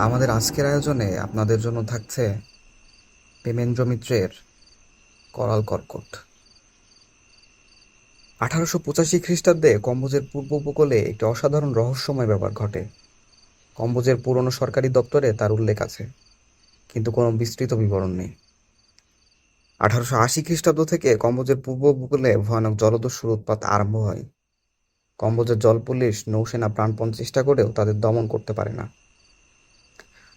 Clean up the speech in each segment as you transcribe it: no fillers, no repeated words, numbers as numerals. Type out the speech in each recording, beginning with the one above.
আমাদের আজকের আয়োজনে আপনাদের জন্য থাকছে প্রেমেন্দ্র মিত্রের করাল কর্কট। 1885 খ্রিস্টাব্দে কম্বোজের পূর্ব উপকূলে একটি অসাধারণ রহস্যময় ব্যাপার ঘটে। কম্বোজের পুরনো সরকারি দপ্তরে তার উল্লেখ আছে, কিন্তু কোনো বিস্তৃত বিবরণ নেই। 1880 খ্রিস্টাব্দ থেকে কম্বোজের পূর্ব উপকূলে ভয়ানক জলদস্যুর উৎপাত আরম্ভ হয়। কম্বোজের জল পুলিশ নৌসেনা প্রাণপণ চেষ্টা করেও তাদের দমন করতে পারে না।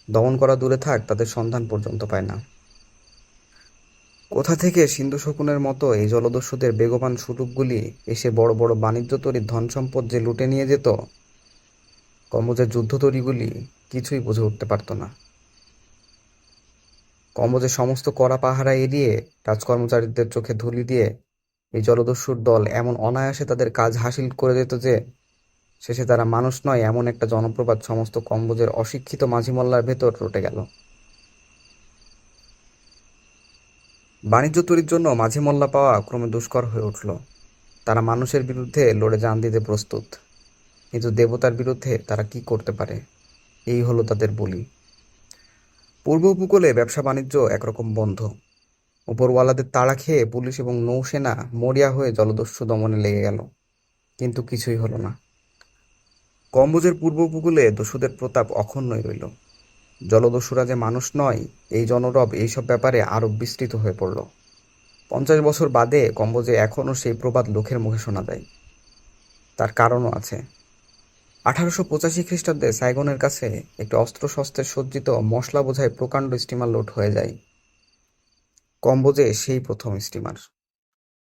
দমন করা দূরে থাক, তাদের সন্ধান পর্যন্ত পায় না। কোথা থেকে সিন্ধু শকুনের মতো এই জলদস্যুদের বেগবান সুরূপগুলি এসে বড় বড় বাণিজ্য তরী ধনসম্পদ যে লুটে নিয়ে যেত, কম্বোজের যুদ্ধতরীগুলি কিছুই বুঝে উঠতে পারত না। কম্বোজের সমস্ত কড়া পাহারা এড়িয়ে, রাজকর্মচারীদের চোখে ধুলি দিয়ে এই জলদস্যুর দল এমন অনায়াসে তাদের কাজ হাসিল করে যেত যে শেষে তারা মানুষ নয় এমন একটা জনপ্রবাদ সমস্ত কম্বোজের অশিক্ষিত মাঝি মোল্লার ভেতর রটে গেল। বাণিজ্য তরীর জন্য মাঝি মোল্লা পাওয়া ক্রমে দুষ্কর হয়ে উঠল। তারা মানুষের বিরুদ্ধে লড়ে জান দিতে প্রস্তুত, কিন্তু দেবতার বিরুদ্ধে তারা কি করতে পারে, এই হলো তাদের বলি। পূর্ব উপকূলে ব্যবসা বাণিজ্য একরকম বন্ধ। উপরওয়ালাদের তাড়া খেয়ে পুলিশ এবং নৌসেনা মরিয়া হয়ে জলদস্যু দমনে লেগে গেল, কিন্তু কিছুই হলো না। কম্বোজের পূর্ব উপকূলে দস্যুদের প্রতাপ অক্ষুণ্ণই রইল। জলদস্যুরা যে মানুষ নয়, এই জনরব এইসব ব্যাপারে আরো বিস্তৃত হয়ে পড়ল। 50 বছর বাদে কম্বোজে এখনও সেই প্রবাদ লোকের মুখে শোনা যায়। তার কারণও আছে। 1885 খ্রিস্টাব্দে সাইগনের কাছে একটি অস্ত্রশস্ত্রে সজ্জিত মশলা বোঝাই প্রকাণ্ড স্টিমার লোড হয়ে যায়। কম্বোজে সেই প্রথম স্টিমার।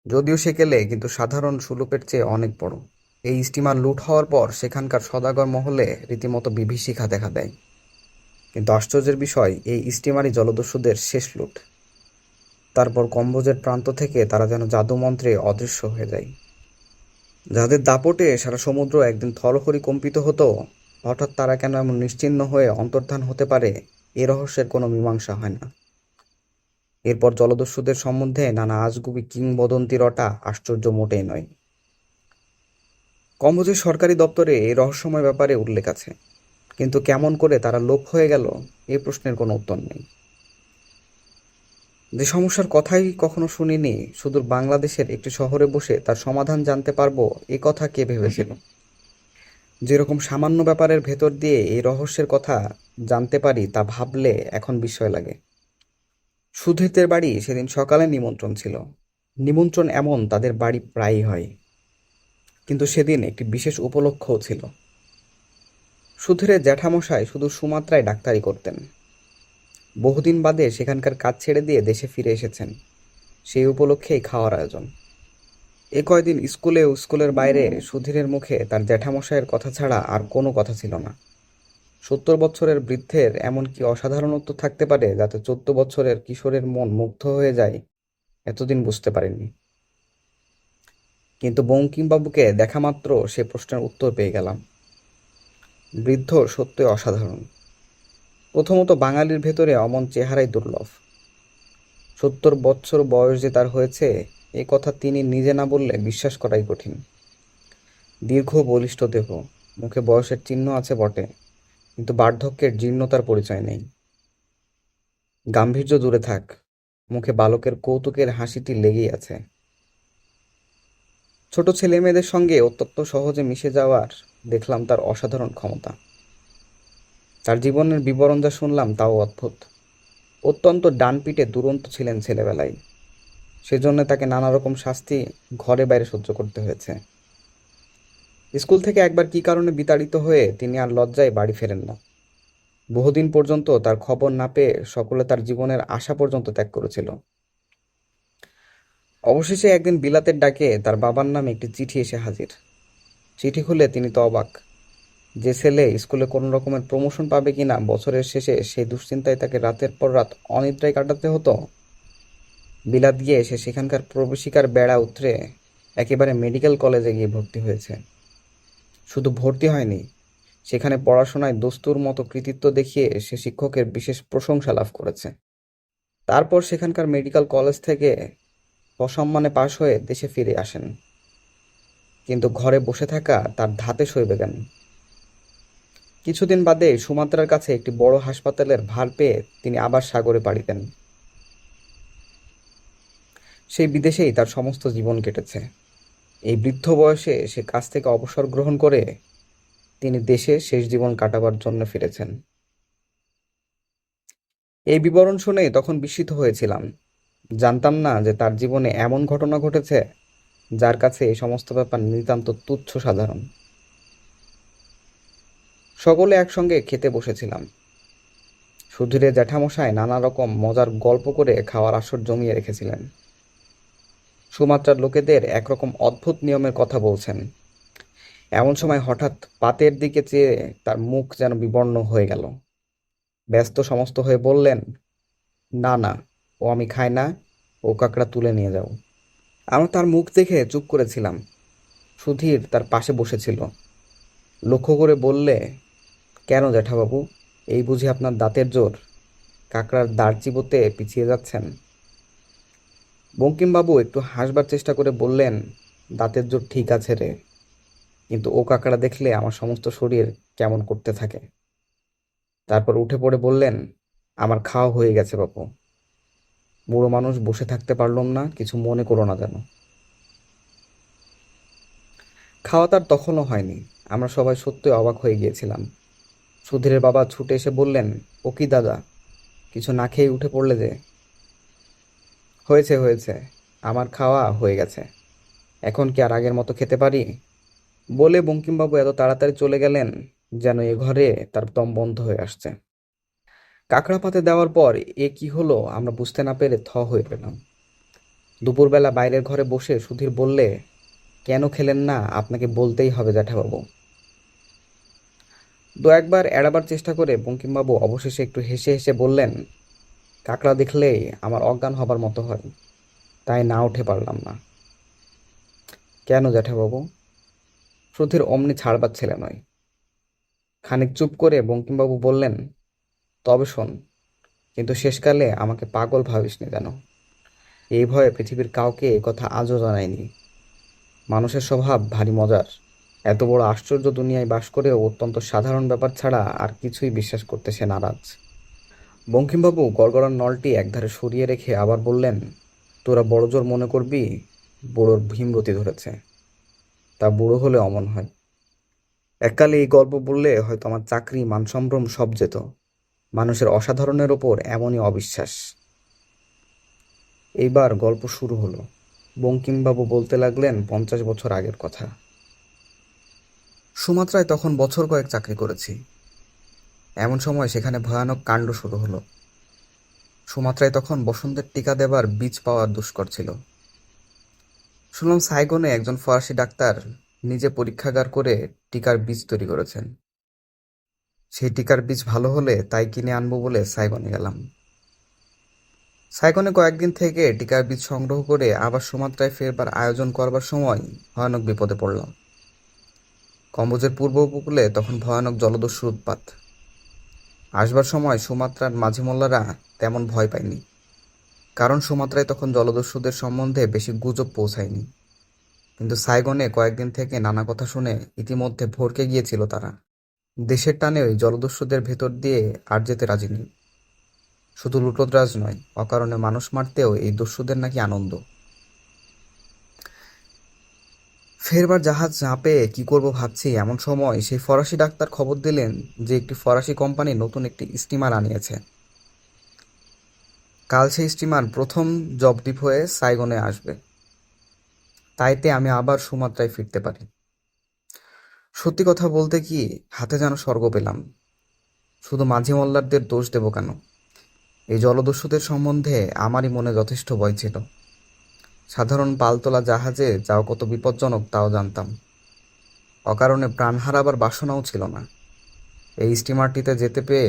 যদিও সেকেলে, কিন্তু সাধারণ সুলুপের চেয়ে অনেক বড়। এই স্টিমার লুট হওয়ার পর সেখানকার সদাগর মহলে রীতিমতো বিভীষিকা দেখা দেয়। কিন্তু আশ্চর্যের বিষয়, এই স্টিমারই জলদস্যুদের শেষ লুট। তারপর কম্বোজের প্রান্ত থেকে তারা যেন জাদুমন্ত্রে অদৃশ্য হয়ে যায়। যাদের দাপটে সারা সমুদ্র একদিন থরহরি কম্পিত হতো, হঠাৎ তারা কেন এমন নিশ্চিহ্ন হয়ে অন্তর্ধান হতে পারে, এ রহস্যের কোনো মীমাংসা হয় না। এরপর জলদস্যুদের সম্বন্ধে নানা আজগুবি কিংবদন্তি রটা আশ্চর্য মোটেই নয়। কম্বোজের সরকারি দপ্তরে এই রহস্যময় ব্যাপারে উল্লেখ আছে, কিন্তু কেমন করে তারা লোপ হয়ে গেল, এই প্রশ্নের কোনো উত্তর নেই। যে সমস্যার কথাই কখনো শুনিনি, সুদূর বাংলাদেশের একটি শহরে বসে তার সমাধান জানতে পারবো, এ কথা কে ভেবেছিল? যেরকম সামান্য ব্যাপারের ভেতর দিয়ে এই রহস্যের কথা জানতে পারি, তা ভাবলে এখন বিস্ময় লাগে। সুধীরদের বাড়ি সেদিন সকালে নিমন্ত্রণ ছিল। নিমন্ত্রণ এমন তাদের বাড়ি প্রায়ই হয়, কিন্তু সেদিন একটি বিশেষ উপলক্ষও ছিল। সুধীরের জ্যাঠামশাই শুধু সুমাত্রায় ডাক্তারি করতেন। বহুদিন বাদে সেখানকার কাজ ছেড়ে দিয়ে দেশে ফিরে এসেছেন, সেই উপলক্ষেই খাওয়ার আয়োজন। এ কয়দিন স্কুলে ও স্কুলের বাইরে সুধীরের মুখে তার জ্যাঠামশাইয়ের কথা ছাড়া আর কোনো কথা ছিল না। 70 বছরের বৃদ্ধের এমন কি অসাধারণত্ব থাকতে পারে যাতে 14 বছরের কিশোরের মন মুগ্ধ হয়ে যায়, এতদিন বুঝতে পারেননি। কিন্তু বঙ্কিমবাবুকে দেখা মাত্র সে প্রশ্নের উত্তর পেয়ে গেলাম। বৃদ্ধ সত্যই অসাধারণ। প্রথমত বাঙালির ভেতরে অমন চেহারাই দুর্লভ। 70 বছর বয়স যে তার হয়েছে, এ কথা তিনি নিজে না বললে বিশ্বাস করাই কঠিন। দীর্ঘ বলিষ্ঠ দেহ, মুখে বয়সের চিহ্ন আছে বটে, কিন্তু বার্ধক্যের জীর্ণতার পরিচয় নেই। গাম্ভীর্য দূরে থাক, মুখে বালকের কৌতুকের হাসিটি লেগেই আছে। ছোট ছেলে মেয়েদের সঙ্গে অত্যন্ত সহজে মিশে যাওয়ার দেখলাম তার অসাধারণ ক্ষমতা। তার জীবনের বিবরণ যা শুনলাম তাও অদ্ভুত। অত্যন্ত ডানপিটে দুরন্ত ছিলেন ছেলেবেলায়, সেজন্য তাকে নানা রকম শাস্তি ঘরে বাইরে সহ্য করতে হয়েছে। স্কুল থেকে একবার কী কারণে বিতাড়িত হয়ে তিনি আর লজ্জায় বাড়ি ফেরেন না। বহুদিন পর্যন্ত তার খবর না পেয়ে সকলে তার জীবনের আশা পর্যন্ত ত্যাগ করেছিল। অবশেষে একদিন বিলাতের ডাকে তার বাবার নামে একটি চিঠি এসে হাজির। চিঠি খুলে তিনি তো অবাক। যে ছেলে স্কুলে কোনো রকমের প্রমোশন পাবে কিনা বছরের শেষে, সেই দুশ্চিন্তায় তাকে রাতের পর রাত অনিদ্রায় কাটাতে হতো। বিলাত গিয়ে সে সেখানকার প্রবেশিকার বেড়া উতরে একেবারে মেডিকেল কলেজে গিয়ে ভর্তি হয়েছে। শুধু ভর্তি হয়নি, সেখানে পড়াশোনায় দস্তুর মতো কৃতিত্ব দেখিয়ে সে শিক্ষকের বিশেষ প্রশংসা লাভ করেছে। তারপর সেখানকার মেডিকেল কলেজ থেকে সসম্মানে পাশ হয়ে দেশে ফিরে আসেন। কিন্তু ঘরে বসে থাকা তার ধাতে সইবে কেন? কিছুদিন বাদে সুমাত্রার কাছে একটি বড় হাসপাতালের ভার পেয়ে তিনি আবার সাগরে পাড়ি দেন। সেই বিদেশেই তার সমস্ত জীবন কেটেছে। এই বৃদ্ধ বয়সে সে কাজ থেকে অবসর গ্রহণ করে তিনি দেশে শেষ জীবন কাটাবার জন্য ফিরেছেন। এই বিবরণ শুনে তখন বিস্মিত হয়েছিলাম। জানতাম না যে তার জীবনে এমন ঘটনা ঘটেছে যার কাছে এই সমস্ত ব্যাপার নিতান্ত তুচ্ছ সাধারণ। সকলে একসঙ্গে খেতে বসেছিলাম। সুধীরের জ্যাঠামশাই নানা রকম মজার গল্প করে খাওয়ার আসর জমিয়ে রেখেছিলেন। সুমাত্রার লোকেদের একরকম অদ্ভুত নিয়মের কথা বলছেন। এমন সময় হঠাৎ পাতের দিকে চেয়ে তার মুখ যেন বিবর্ণ হয়ে গেল। ব্যস্ত সমস্ত হয়ে বললেন, না না, ও আমি খাই না, ও কাকড়া তুলে নিয়ে যাও। আমরা তার মুখ দেখে চুপ করেছিলাম। সুধীর তার পাশে বসেছিল। লক্ষ্য করে বললে, কেন জ্যাঠাবাবু, এই বুঝি আপনার দাঁতের জোর? কাকড়ার দাঁড় চিবোতে পিছিয়ে যাচ্ছেন? বঙ্কিমবাবু একটু হাসবার চেষ্টা করে বললেন, দাঁতের জোর ঠিক আছে রে, কিন্তু ও কাকড়া দেখলে আমার সমস্ত শরীর কেমন করতে থাকে। তারপর উঠে পড়ে বললেন, আমার খাওয়া হয়ে গেছে বাপু। বুড়ো মানুষ, বসে থাকতে পারলাম না, কিছু মনে করো না যেন। খাওয়া তার তখনও হয়নি। আমরা সবাই সত্যই অবাক হয়ে গিয়েছিলাম। সুধীরের বাবা ছুটে এসে বললেন, ও কি দাদা, কিছু না খেয়ে উঠে পড়লে যে? হয়েছে হয়েছে, আমার খাওয়া হয়ে গেছে, এখন কি আর আগের মতো খেতে পারি? বলে বঙ্কিমবাবু এত তাড়াতাড়ি চলে গেলেন যেন এ ঘরে তার দম বন্ধ হয়ে আসছে। কাঁকড়া পাতে দেওয়ার পর এ কি হলো আমরা বুঝতে না পেরে হয়ে পেলাম। দুপুরবেলা বাইরের ঘরে বসে সুধীর বললে, কেন খেলেন না আপনাকে বলতেই হবে জ্যাঠাবাবু। দু একবার এড়াবার চেষ্টা করে বঙ্কিমবাবু অবশেষে একটু হেসে হেসে বললেন, কাঁকড়া দেখলেই আমার অজ্ঞান হবার মতো হয়, তাই না উঠে পারলাম না। কেন জ্যাঠাবাবু? সুধীর অমনি ছাড়বার ছেলে নয়। খানিক চুপ করে বঙ্কিমবাবু বললেন, তবে শোন, কিন্তু শেষকালে আমাকে পাগল ভাবিস নি যেন। এই ভয়ে পৃথিবীর কাউকে এ কথা আজও জানায়নি। মানুষের স্বভাব ভারী মজার। এত বড় আশ্চর্য দুনিয়ায় বাস করেও অত্যন্ত সাধারণ ব্যাপার ছাড়া আর কিছুই বিশ্বাস করতে সে নারাজ। বঙ্কিমবাবু গড়গড়ার নলটি একধারে সরিয়ে রেখে আবার বললেন, তোরা বড় জোর মনে করবি বুড়োর ভীমরতি ধরেছে, তা বুড়ো হলে অমন হয়। এককালে এই গল্প বললে হয়তো আমার চাকরি মানসম্ভ্রম সব যেত। মানুষের অসাধারণের ওপর এমনই অবিশ্বাস। এইবার গল্প শুরু হলো। বঙ্কিমবাবু বলতে লাগলেন 50 বছর আগের কথা। সুমাত্রায় তখন বছর কয়েক চাকরি করেছি। এমন সময় সেখানে ভয়ানক কাণ্ড শুরু হলো। সুমাত্রায় তখন বসন্তের টিকা দেবার বীজ পাওয়া দুষ্কর ছিল। শুনলাম সাইগনে একজন ফরাসি ডাক্তার নিজে পরীক্ষাগার করে টিকার বীজ তৈরি করেছেন। সেই টিকার বীজ ভালো হলে তাই কিনে আনবো বলে সাইগনে গেলাম। সাইগনে কয়েকদিন থেকে টিকার বীজ সংগ্রহ করে আবার সুমাত্রায় ফেরবার আয়োজন করবার সময় ভয়ানক বিপদে পড়লাম। কম্বোজের পূর্ব উপকূলে তখন ভয়ানক জলদস্যুর উৎপাত। আসবার সময় সুমাত্রার মাঝি মোল্লারা তেমন ভয় পায়নি, কারণ সুমাত্রায় তখন জলদস্যুদের সম্বন্ধে বেশি গুজব পৌঁছায়নি। কিন্তু সাইগনে কয়েকদিন থেকে নানা কথা শুনে ইতিমধ্যে ভড়কে গিয়েছিল তারা। দেশের টানে ওই জলদস্যুদের ভেতর দিয়ে আর যেতে রাজি নেই। শুধু লুটোতরাজ নয়, অকারণে মানুষ মারতেও এই দস্যুদের নাকি আনন্দ। ফেরবার জাহাজ না পেয়ে কি করব ভাবছি, এমন সময় সেই ফরাসি ডাক্তার খবর দিলেন যে একটি ফরাসি কোম্পানি নতুন একটি স্টিমার আনিয়েছে। কাল সেই স্টিমার প্রথম জবদ্বীপ হয়ে সাইগনে আসবে। তাইতে আমি আবার সুমাত্রায় ফিরতে পারি। সত্যি কথা বলতে কি, হাতে যেন স্বর্গ পেলাম। শুধু মাঝি মোল্লারদের দোষ দেব কেন? এই জলদস্যুদের সম্বন্ধে আমারই মনে যথেষ্ট ভয় ছিল। সাধারণ পালতোলা জাহাজে যাও কত বিপজ্জনক তাও জানতাম। অকারণে প্রাণ হারাবার বাসনাও ছিল না। এই স্টিমারটিতে যেতে পেয়ে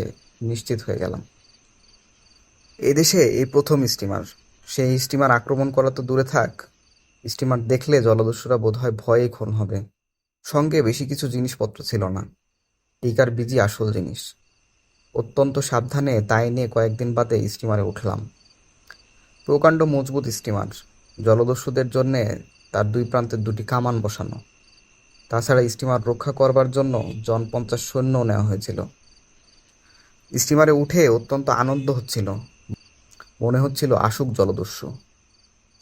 নিশ্চিত হয়ে গেলাম। এদেশে এই প্রথম স্টিমার। সেই স্টিমার আক্রমণ করা তো দূরে থাক, স্টিমার দেখলে জলদস্যুরা বোধহয় ভয়ে খুন হবে। সঙ্গে বেশি কিছু জিনিসপত্র ছিল না, টিকার বীজই আসল জিনিস। অত্যন্ত সাবধানে তাই নিয়ে কয়েকদিন বাদে স্টিমারে উঠলাম। প্রকাণ্ড মজবুত স্টিমার, জলদস্যুদের জন্যে তার দুই প্রান্তে দুটি কামান বসানো। তাছাড়া স্টিমার রক্ষা করবার জন্য জন 50 সৈন্য নেওয়া হয়েছিল। স্টিমারে উঠে অত্যন্ত আনন্দ হচ্ছিল, মনে হচ্ছিল আসুক জলদস্যু।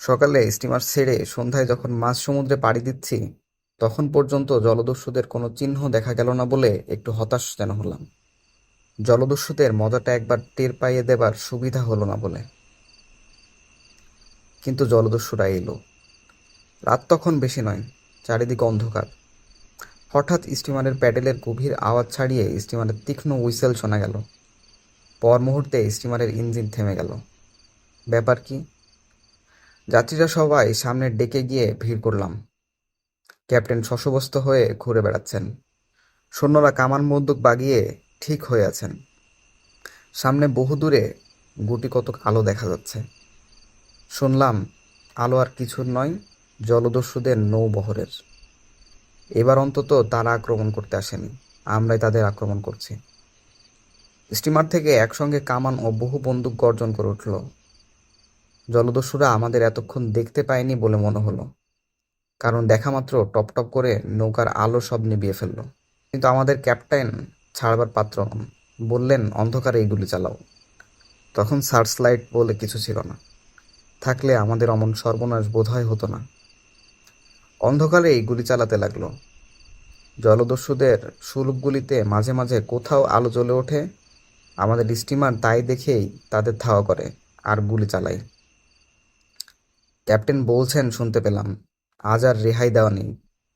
সকালে স্টিমার ছেড়ে সন্ধ্যায় যখন মাঝ সমুদ্রে পাড়ি দিচ্ছি, তখন পর্যন্ত জলদস্যুদের কোনো চিহ্ন দেখা গেল না বলে একটু হতাশ যেন হলাম। জলদস্যুদের মজাটা একবার টের পাইয়ে দেবার সুবিধা হলো না বলে। কিন্তু জলদস্যুরা এলো। রাত তখন বেশি নয়, চারিদিকে অন্ধকার। হঠাৎ স্টিমারের প্যাডেলের গভীর আওয়াজ ছাড়িয়ে স্টিমারের তীক্ষ্ণ হুইসেল শোনা গেল। পর মুহূর্তে স্টিমারের ইঞ্জিন থেমে গেল। ব্যাপার কি? যাত্রীরা সবাই সামনের ডেকে গিয়ে ভিড় করলাম। ক্যাপ্টেন শশব্যস্ত হয়ে ঘুরে বেড়াচ্ছেন। সৈন্যরা কামান বন্দুক বাগিয়ে ঠিক হয়ে আছেন। সামনে বহুদূরে গুটি কতক আলো দেখা যাচ্ছে। শুনলাম আলো আর কিছুর নয়, জলদস্যুদের নৌবহরের। এবার অন্তত তারা আক্রমণ করতে আসেনি, আমরাই তাদের আক্রমণ করছি। স্টিমার থেকে একসঙ্গে কামান ও বহু বন্দুক গর্জন করে উঠল। জলদস্যুরা আমাদের এতক্ষণ দেখতে পায়নি বলে মনে হলো, কারণ দেখা মাত্র টপ টপ করে নৌকার আলো সব নিভিয়ে ফেলল। কিন্তু আমাদের ক্যাপ্টেন ছাড়বার পাত্র নন। বললেন, অন্ধকারে এইগুলি চালাও। তখন সার্চ লাইট বলে কিছু ছিল না, থাকলে আমাদের অমন সর্বনাশ বোধহয় হতো না। অন্ধকারেই গুলি চালাতে লাগলো। জলদস্যুদের সুলুপগুলিতে মাঝে মাঝে কোথাও আলো জ্বলে ওঠে। আমাদের স্টিমার তাই দেখেই তাদের ধাওয়া করে আর গুলি চালায়। ক্যাপ্টেন বলছেন শুনতে পেলাম, আজ আর রেহাই দেওয়া নেই,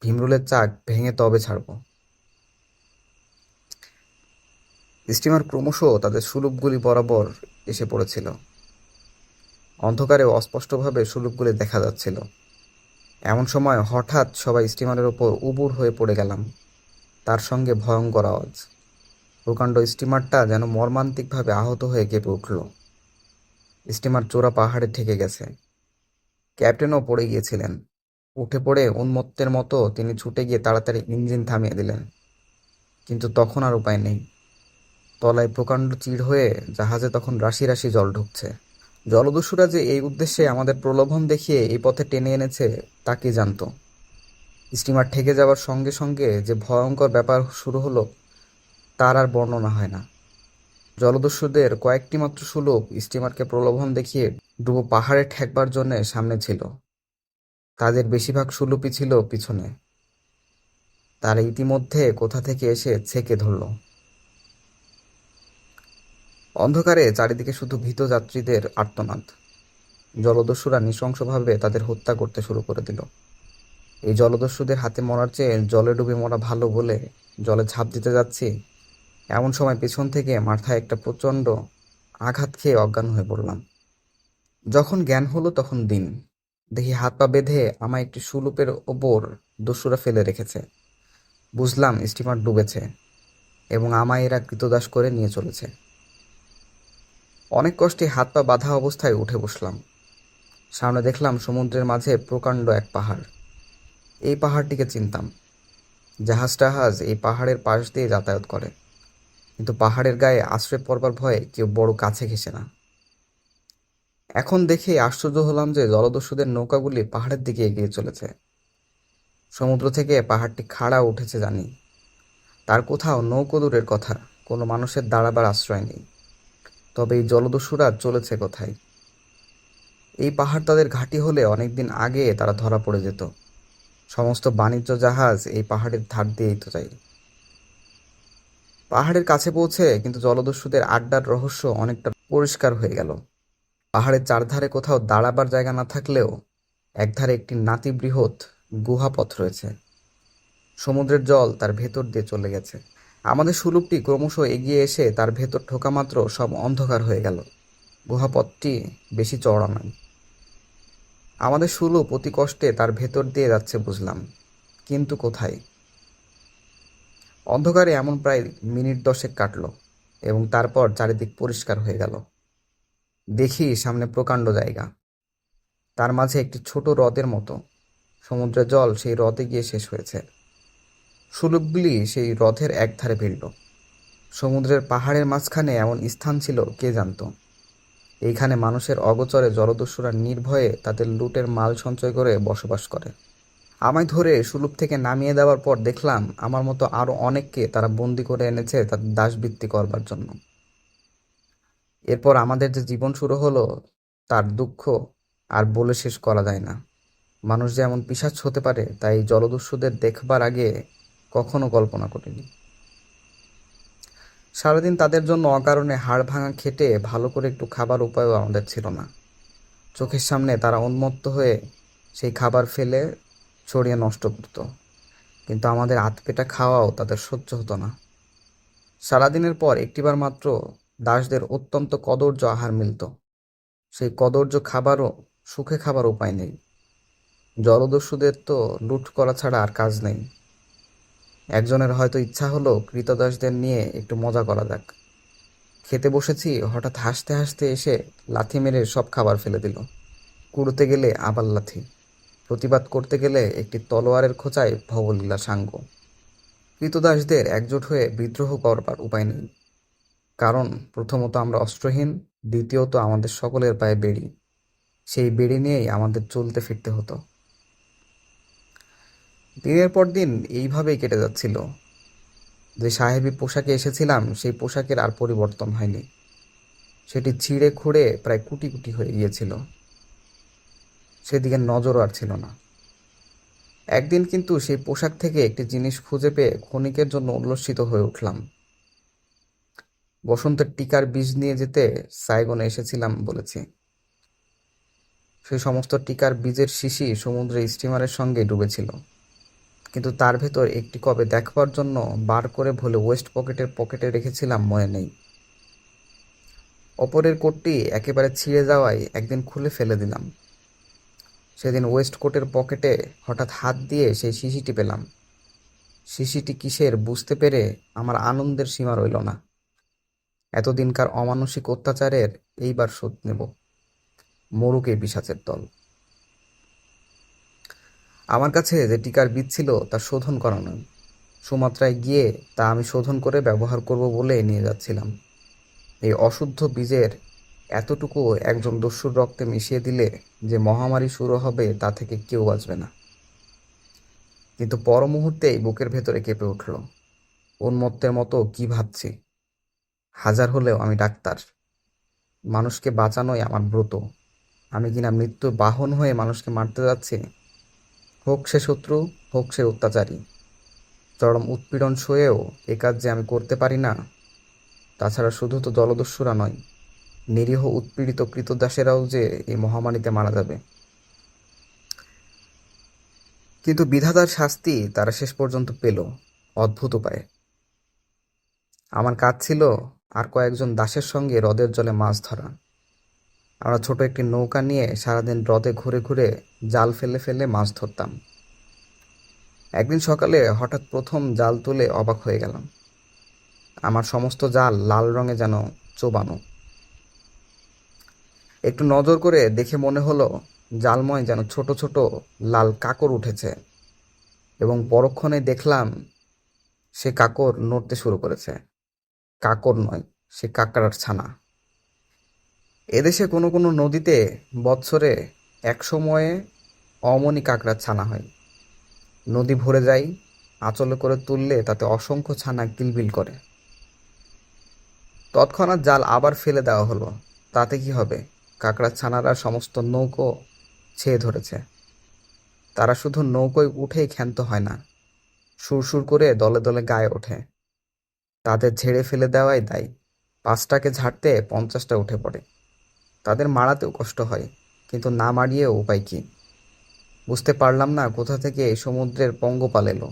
ভীমরুলের চাক ভেঙে তবে ছাড়ব। স্টিমার ক্রমশ তাদের সুলুপগুলি বরাবর এসে পড়েছিল। অন্ধকারে অস্পষ্টভাবে সুলুপগুলি দেখা যাচ্ছিল। এমন সময় হঠাৎ সবাই স্টিমারের ওপর উবুর হয়ে পড়ে গেলাম। তার সঙ্গে ভয়ঙ্কর আওয়াজ। প্রকাণ্ড স্টিমারটা যেন মর্মান্তিকভাবে আহত হয়ে কেঁপে উঠল। স্টিমার চোরা পাহাড়ে ঠেকে গেছে। ক্যাপ্টেনও পড়ে গিয়েছিলেন। উঠে পড়ে উন্মত্তের মতো তিনি ছুটে গিয়ে তাড়াতাড়ি ইঞ্জিন থামিয়ে দিলেন। কিন্তু তখন আর উপায় নেই। তলায় প্রকাণ্ড চিড় হয়ে জাহাজে তখন রাশি রাশি জল ঢুকছে। জলদস্যুরা যে এই উদ্দেশ্যে আমাদের প্রলোভন দেখিয়ে এই পথে টেনে এনেছে তা কে জানত। স্টিমার ঠেকে যাওয়ার সঙ্গে সঙ্গে যে ভয়ঙ্কর ব্যাপার শুরু হলো তার আর বর্ণনা হয় না। জলদস্যুদের কয়েকটি মাত্র সুলুপ স্টিমারকে প্রলোভন দেখিয়ে ডুবো পাহাড়ে ঠেকবার জন্যে সামনে ছিল। তাদের বেশিরভাগ সুলুপই ছিল পিছনে। তারা ইতিমধ্যে কোথা থেকে এসে ছেকে ধরল। অন্ধকারে চারিদিকে শুধু ভীত যাত্রীদের আর্তনাদ। জলদস্যুরা নৃশংসভাবে তাদের হত্যা করতে শুরু করে দিল। এই জলদস্যুদের হাতে মরার চেয়ে জলে ডুবে মরা ভালো বলে জলে ঝাঁপ দিতে যাচ্ছি, এমন সময় পেছন থেকে মাথায় একটা প্রচণ্ড আঘাত খেয়ে অজ্ঞান হয়ে পড়লাম। যখন জ্ঞান হলো তখন দিন। দেখি হাত পা বেঁধে আমায় একটি সুলুপের ওপর দস্যুরা ফেলে রেখেছে। বুঝলাম স্টিমার ডুবেছে এবং আমায় এরা কৃতদাস করে নিয়ে চলেছে। অনেক কষ্টে হাত পা বাঁধা অবস্থায় উঠে বসলাম। সামনে দেখলাম সমুদ্রের মাঝে প্রকাণ্ড এক পাহাড়। এই পাহাড়টিকে চিনতাম। জাহাজ টাহাজ এই পাহাড়ের পাশ দিয়ে যাতায়াত করে, কিন্তু পাহাড়ের গায়ে আশ্রয় পড়বার ভয়ে কেউ বড় কাছে ঘেঁষে না। এখন দেখে আশ্চর্য হলাম যে জলদস্যুদের নৌকাগুলি পাহাড়ের দিকে এগিয়ে চলেছে। সমুদ্র থেকে পাহাড়টি খাড়া উঠেছে জানি, তার কোথাও নৌকো দূরের কথা, কোনো মানুষের দাঁড়াবার আশ্রয় নেই। তবে এই জলদস্যুরা চলেছে কোথায়? এই পাহাড় তাদের ঘাঁটি হলে অনেকদিন আগে তারা ধরা পড়ে যেত। সমস্ত বাণিজ্য জাহাজ এই পাহাড়ের ধার দিয়েই তো যায়। পাহাড়ের কাছে পৌঁছে কিন্তু জলদস্যুদের আড্ডার রহস্য অনেকটা পরিষ্কার হয়ে গেল। পাহাড়ের চারধারে কোথাও দাঁড়াবার জায়গা না থাকলেও একধারে একটি নাতিবৃহৎ গুহাপথ রয়েছে। সমুদ্রের জল তার ভেতর দিয়ে চলে গেছে। আমাদের সুলুপটি ক্রমশ এগিয়ে এসে তার ভেতর ঢোকা মাত্র সব অন্ধকার হয়ে গেল। গুহাপথটি বেশি চওড়া নয়। আমাদের সুলুপ অতি কষ্টে তার ভেতর দিয়ে যাচ্ছে বুঝলাম, কিন্তু কোথায়? অন্ধকারে এমন প্রায় মিনিট 10 কাটল এবং তারপর চারিদিক পরিষ্কার হয়ে গেল। দেখি সামনে প্রকাণ্ড জায়গা, তার মাঝে একটি ছোট হ্রদের মতো। সমুদ্রের জল সেই হ্রদে গিয়ে শেষ হয়েছে। সুলুপগুলি সেই হ্রদের একধারে ভিড়ল। সমুদ্রের পাহাড়ের মাঝখানে এমন স্থান ছিল কে জানত। এইখানে মানুষের অগোচরে জলদস্যুরা নির্ভয়ে তাদের লুটের মাল সঞ্চয় করে বসবাস করে। আমায় ধরে সুলুপ থেকে নামিয়ে দেওয়ার পর দেখলাম আমার মতো আরো অনেককে তারা বন্দি করে এনেছে তাদের দাসবৃত্তি করবার জন্য। এরপর আমাদের যে জীবন শুরু হলো, তার দুঃখ আর বলে শেষ করা যায় না। মানুষ যে এমন পিশাচ হতে পারে তাই জলদস্যুদের দেখবার আগে কখনো কল্পনা করিনি। সারাদিন তাদের জন্য অকারণে হাড় ভাঙা খেটে ভালো করে একটু খাবার উপায়ও আমাদের ছিল না। চোখের সামনে তারা উন্মত্ত হয়ে সেই খাবার ফেলে ছড়িয়ে নষ্ট করত, কিন্তু আমাদের আধপেটা খাওয়াও তাদের সহ্য হতো না। সারাদিনের পর একটিবার মাত্র দাসদের অত্যন্ত কদর্য আহার মিলত। সেই কদর্য খাবারও সুখে খাবার উপায় নেই। জলদস্যুদের তো লুট করা ছাড়া আর কাজ নেই। একজনের হয়তো ইচ্ছা হলো ক্রীতদাসদের নিয়ে একটু মজা করা যাক। খেতে বসেছি, হঠাৎ হাসতে হাসতে এসে লাথি মেরে সব খাবার ফেলে দিল। কুড়োতে গেলে আবার লাথি, প্রতিবাদ করতে গেলে একটি তলোয়ারের খোঁচায় ভবলীলা সাঙ্গ। ক্রীতদাসদের একজোট হয়ে বিদ্রোহ করবার উপায় নেই, কারণ প্রথমত আমরা অস্ত্রহীন, দ্বিতীয়ত আমাদের সকলের পায়ে বেড়ি। সেই বেড়ি নিয়েই আমাদের চলতে ফিরতে হতো। দিনের পর দিন এইভাবেই কেটে যাচ্ছিল। যে সাহেবী পোশাকে এসেছিলাম সেই পোশাকের আর পরিবর্তন হয়নি। সেটি ছিঁড়ে খুঁড়ে প্রায় কুটি কুটি হয়ে গিয়েছিল। সেদিকে নজরও আর ছিল না। একদিন কিন্তু সেই পোশাক থেকে একটি জিনিস খুঁজে পেয়ে ক্ষণিকের জন্য উল্লসিত হয়ে উঠলাম। বসন্তের টিকার বীজ নিয়ে যেতে সাইগনে এসেছিলাম বলেছি। সেই সমস্ত টিকার বীজের শিশি সমুদ্রে স্টিমারের সঙ্গে ডুবেছিল, কিন্তু তার ভেতর একটি কবে দেখবার জন্য বার করে ভুলে ওয়েস্ট পকেটের পকেটে রেখেছিলাম মনে নেই। ওপরের কোটটি একেবারে ছিঁড়ে যাওয়ায় একদিন খুলে ফেলে দিলাম। সেদিন ওয়েস্ট কোটের পকেটে হঠাৎ হাত দিয়ে সেই শিশিটি পেলাম। শিশিটি কিসের বুঝতে পেরে আমার আনন্দের সীমা রইল না। এতদিনকার অমানসিক অত্যাচারের এইবার শোধ নেব। মরুক এই পিশাচের দল। আমার কাছে যে টিকার বীজ ছিল তা শোধন করা নয়, সুমাত্রায় গিয়ে তা আমি শোধন করে ব্যবহার করব বলে নিয়ে যাচ্ছিলাম। এই অশুদ্ধ বীজের এতটুকু একজন দস্যুর রক্তে মিশিয়ে দিলে যে মহামারী শুরু হবে তা থেকে কেউ বাঁচবে না। কিন্তু পর মুহূর্তেই বুকের ভেতরে কেঁপে উঠল। উন্মত্তের মতো কি ভাবছি! হাজার হলেও আমি ডাক্তার। মানুষকে বাঁচানোই আমার ব্রত। আমি কিনা মৃত্যু বাহন হয়ে মানুষকে মারতে যাচ্ছি। হোক সে শত্রু, হোক সে অত্যাচারী, চরম উৎপীড়ন সয়েও এ কাজ যে আমি করতে পারি না। তাছাড়া শুধু তো জলদস্যুরা নয়, নিরীহ উৎপীড়িত ক্রীতদাসেরাও যে এই মহামারীতে মারা যাবে। কিন্তু বিধাতার শাস্তি তারা শেষ পর্যন্ত পেল, অদ্ভুত উপায়ে। আমার কাজ ছিল আর কয়েকজন দাসের সঙ্গে হ্রদের জলে মাছ ধরা। আমরা ছোট একটি নৌকা নিয়ে সারাদিন হ্রদে ঘুরে ঘুরে জাল ফেলে ফেলে মাছ ধরতাম। একদিন সকালে হঠাৎ প্রথম জাল তুলে অবাক হয়ে গেলাম। আমার সমস্ত জাল লাল রঙে যেন চোবানো। একটু নজর করে দেখে মনে হলো জালময় যেন ছোট ছোট লাল কাঁকর উঠেছে, এবং পরক্ষণে দেখলাম সে কাঁকর নড়তে শুরু করেছে। কাঁকর নয়, সে কাঁকড়ার ছানা। এদেশে কোনো কোনো নদীতে বৎসরে এক সময়ে অমনি কাঁকড়ার ছানা হয়। নদী ভরে যায়, আঁচলে করে তুললে তাতে অসংখ্য ছানা কিলবিল করে। তৎক্ষণাৎ জাল আবার ফেলে দেওয়া হলো। তাতে কি হবে, কাঁকড়ার ছানারা সমস্ত নৌকো ছেয়ে ধরেছে। তারা শুধু নৌকোয় উঠেই ক্ষান্ত হয় না, সুরসুর করে দলে দলে গায়ে ওঠে। তাদের ঝেড়ে ফেলে দেওয়াই দায়। 5টাকে ঝাড়তে 50টা উঠে পড়ে। তাদের মারাতেও কষ্ট হয়, কিন্তু না মারিয়েও উপায় কি? বুঝতে পারলাম না কোথা থেকে এই সমুদ্রের পঙ্গপাল এলো।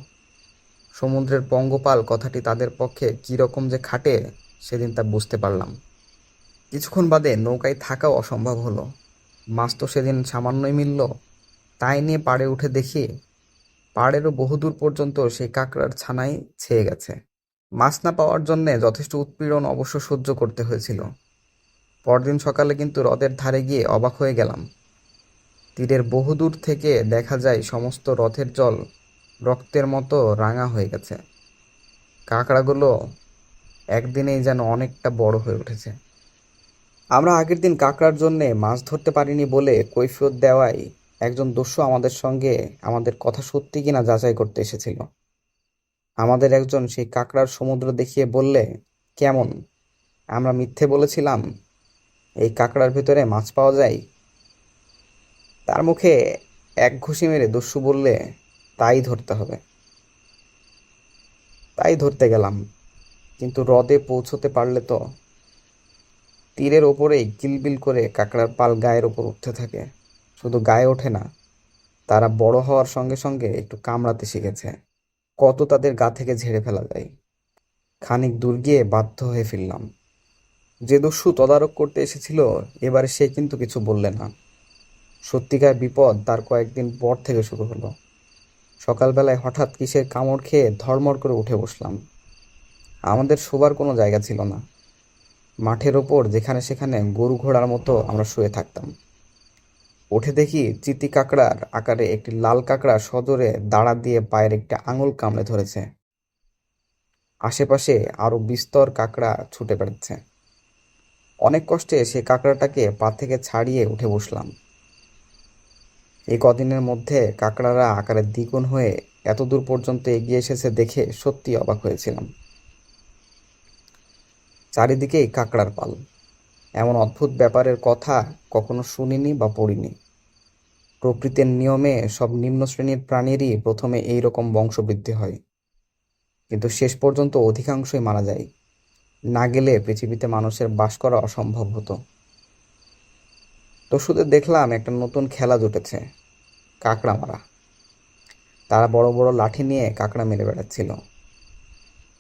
সমুদ্রের পঙ্গপাল কথাটি তাদের পক্ষে কী রকম যে খাটে সেদিন তা বুঝতে পারলাম। কিছুক্ষণ বাদে নৌকায় থাকাও অসম্ভব হলো। মাছ তো সেদিন সামান্যই মিলল। তাই নিয়ে পাড়ে উঠে দেখি পাড়েরও বহুদূর পর্যন্ত সেই কাঁকড়ার ছানাই ছেয়ে গেছে। মাছ না পাওয়ার জন্যে যথেষ্ট উৎপীড়ন অবশ্য সহ্য করতে হয়েছিল। পরদিন সকালে কিন্তু হ্রদের ধারে গিয়ে অবাক হয়ে গেলাম। তীরের বহুদূর থেকে দেখা যায় সমস্ত হ্রদের জল রক্তের মতো রাঙা হয়ে গেছে। কাঁকড়াগুলো একদিনেই যেন অনেকটা বড় হয়ে উঠেছে। আমরা আগের দিন কাঁকড়ার জন্যে মাছ ধরতে পারিনি বলে কৈফিয়ত দেওয়ায় একজন দস্যু আমাদের সঙ্গে আমাদের কথা সত্যি কিনা যাচাই করতে এসেছিল। আমাদের একজন সেই কাঁকড়ার সমুদ্র দেখিয়ে বললে, কেমন, আমরা মিথ্যে বলেছিলাম এই কাঁকড়ার ভেতরে মাছ পাওয়া যায়? তার মুখে এক ঘুষি মেরে দস্যু বললে, তাই ধরতে হবে। তাই ধরতে গেলাম, কিন্তু হ্রদে পৌঁছতে পারলে তো। তীরের ওপরেই কিলবিল করে কাঁকড়ার পাল গায়ের ওপর উঠতে থাকে। শুধু গায়ে ওঠে না, তারা বড় হওয়ার সঙ্গে সঙ্গে একটু কামড়াতে শিখেছে। কত তাদের গা থেকে ঝেড়ে ফেলা যায়। খানিক দূর গিয়ে বাধ্য হয়ে ফিরলাম। যে দস্যু তদারক করতে এসেছিল এবারে সে কিন্তু কিছু বললে না। সত্যিকার বিপদ তার কয়েকদিন পর থেকে শুরু হলো। সকালবেলায় হঠাৎ কিসের কামড় খেয়ে ধড়মড় করে উঠে বসলাম। আমাদের শোবার কোনো জায়গা ছিল না। মাঠের ওপর যেখানে সেখানে গরু ঘোড়ার মতো আমরা শুয়ে থাকতাম। উঠে দেখি চিতি কাঁকড়ার আকারে একটি লাল কাঁকড়া সজোরে দাঁড়া দিয়ে পায়ের একটা আঙুল কামড়ে ধরেছে। আশেপাশে আরো বিস্তর কাঁকড়া ছুটে বেড়াচ্ছে। অনেক কষ্টে সে কাঁকড়াটাকে পা থেকে ছাড়িয়ে উঠে বসলাম। এই কদিনের মধ্যে কাঁকড়ারা আকারে দ্বিগুণ হয়ে এত দূর পর্যন্ত এগিয়ে এসেছে দেখে সত্যি অবাক হয়েছিলাম। চারিদিকেই কাঁকড়ার পাল। এমন অদ্ভুত ব্যাপারের কথা কখনো শুনিনি বা পড়িনি। প্রকৃতির নিয়মে সব নিম্ন শ্রেণীর প্রাণীরই প্রথমে এই রকম বংশবৃদ্ধি হয়, কিন্তু শেষ পর্যন্ত অধিকাংশই মারা যায়। না গেলে পৃথিবীতে মানুষের বাস করা অসম্ভব হতো। দস্যুদের দেখলাম একটা নতুন খেলা জুটেছে, কাঁকড়া মারা। তারা বড় বড় লাঠি নিয়ে কাঁকড়া মেরে বেড়াচ্ছিল।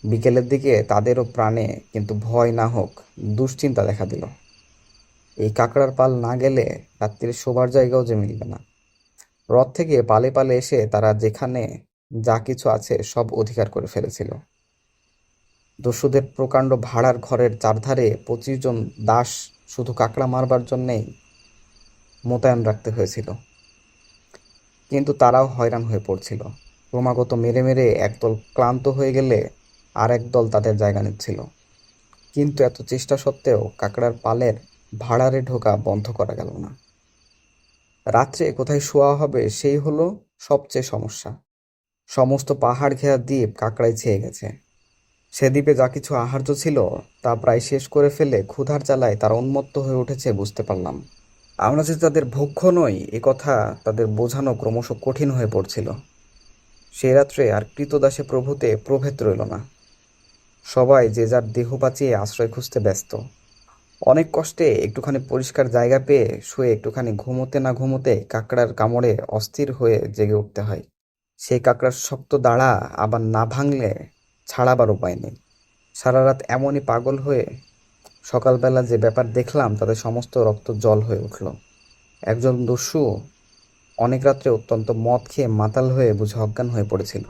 বিকেলের দিকে তাদেরও প্রাণে কিন্তু ভয় না হোক, দুশ্চিন্তা দেখা দিল। এই কাঁকড়ার পাল না গেলে রাত্রির শোবার জায়গাও যে মিলবে না। হ্রদ থেকে পালে পালে এসে তারা যেখানে যা কিছু আছে সব অধিকার করে ফেলেছিল। দস্যুদের প্রকাণ্ড ভাড়ার ঘরের চারধারে 25 জন দাস শুধু কাঁকড়া মারবার জন্যেই মোতায়েন রাখতে হয়েছিল। কিন্তু তারাও হয়রান হয়ে পড়ছিল। ক্রমাগত মেরে মেরে একদল ক্লান্ত হয়ে গেলে আর একদল তাদের জায়গা নিচ্ছিল। কিন্তু এত চেষ্টা সত্ত্বেও কাঁকড়ার পালের ভাড়ারে ঢোকা বন্ধ করা গেল না। রাত্রে কোথায় শোয়া হবে সেই হলো সবচেয়ে সমস্যা। সমস্ত পাহাড় ঘেরা দ্বীপ কাঁকড়ায় ছেয়ে গেছে। সে দ্বীপে যা কিছু আহার্য ছিল তা প্রায় শেষ করে ফেলে ক্ষুধার জ্বালায় তারা উন্মত্ত হয়ে উঠেছে বুঝতে পারলাম। আমরা যে তাদের ভক্ষ নই এ কথা তাদের বোঝানো ক্রমশ কঠিন হয়ে পড়ছিল। সে রাত্রে আর কৃতদাসে প্রভুতে প্রভেদ রইল না। সবাই যে যার দেহ বাঁচিয়ে আশ্রয় খুঁজতে ব্যস্ত। অনেক কষ্টে একটুখানি পরিষ্কার জায়গা পেয়ে শুয়ে একটুখানি ঘুমোতে না ঘুমোতে কাঁকড়ার কামড়ে অস্থির হয়ে জেগে উঠতে হয়। সেই কাঁকড়ার শক্ত দাঁড়া আবার না ভাঙলে ছাড়াবার উপায় নেই। সারা রাত এমনই পাগল হয়ে সকালবেলা যে ব্যাপার দেখলাম তাতে সমস্ত রক্ত জল হয়ে উঠল। একজন দস্যু অনেক রাত্রে অত্যন্ত মদ খেয়ে মাতাল হয়ে বুঝে অজ্ঞান হয়ে পড়েছিল।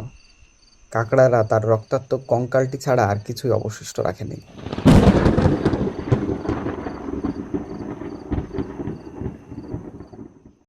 কাঁকড়ারা তার রক্তাক্ত কঙ্কালটি ছাড়া আর কিছুই অবশিষ্ট রাখেনি।